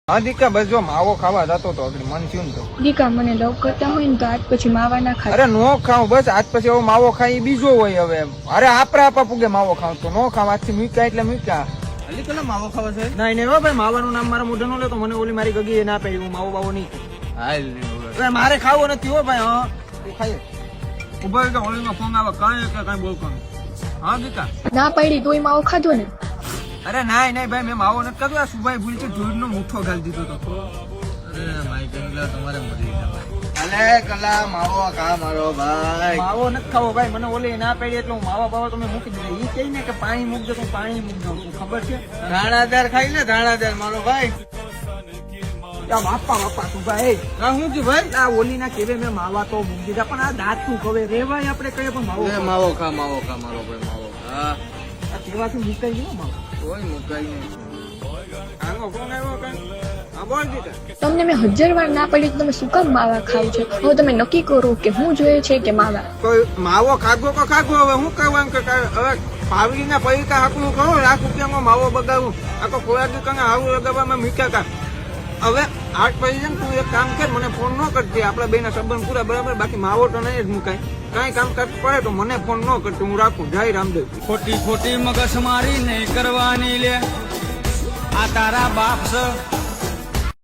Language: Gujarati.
હા દીકા બસ જો માવો ખાવા જતો તો આગળ મન થયું ને તો દીકા મને લવ કરતા હોય ને તો આજ પછી માવા ના ખાય. અરે નો ખાવ બસ આજ પછી એવો માવો ખાઈ બીજો હોય હવે અરે આપા પૂગે માવો ખાવ તો નો ખાવ આજથી મૂક્યા એટલે મૂક્યા અલી પેલા માવો ખાવા છે નહીં નહીં હો ભાઈ માવાનું નામ મારા મોઢે નો લે તો મને ઓલી મારી ગગી ના પડી હું માવો બાવો નહીં હાલ મારે ખાવો નથી હો ભાઈ હા તું ખાઈ ઉભા કે હોળીમાં ફોન આવે કાંઈ બોલવાનું હા દીકા ના પડી તોય માવો ખાધો ને. અરે નાય નહીં ભાઈ મેં માવો નથી ખાધો આ સુભાઈ ભૂલ કે જોઈનો મુઠ્ઠો ગાલી દીધો તો અરે માઈ કંગલા તમારે મરી ગયા અલે કલા માવો ખા મારો ભાઈ માવો નથી ખાવો ભાઈ મને ઓલી ના પડી એટલે હું માવા બાવા તમે મૂકી દીધા ઈ કહી ને કે પાણી મૂકજો તો પાણી મૂકજો ખબર છે ધાણાદાર ખાઈ ને ધાણાદાર મારો ભાઈ બાપા તું ભાઈ આ શું થયું ભાઈ આ ઓલી ના કેવે મેં માવા તો મૂકી દીધા પણ આ દાંત તું ખવે રેવાય આપણે કહીએ પણ માવો એ માવો ખા મારો ભાઈ માવો ખા આ કેવાથી મુકાઈ ગયો માવો કોઈ મુકાઈ નહીં આનો ફોન આવ્યો કઈ હા બોલ દીધા તમને મેં 1000 વાર ના પડી તો તમે શું કામ માવા ખાવ છો? હવે તમે નક્કી કરો કે હું જોઈએ છે કે માવા. કોઈ માવો ખાગો હવે હું કહેવાનું કે હવે પાવડીના પૈસા હાકું કરો લાખ રૂપિયામાં માવો બગાવું આ તો ખોરાક દુકાને આવું લગાવવામાં મીઠા કા હવે આઠ પછી છે ને તું એક કામ કર મને ફોન ન કરજે આપડા બે ના સંબંધ પૂરા બરાબર બાકી માવો તો નહીં જ મુકાય કઈ કામ પડે તો મને ફોન ન કરતો હું રાખું જય રામદેવ ખોટી મગજ મારી નહીં કરવાની લે આ તારા બાપ છે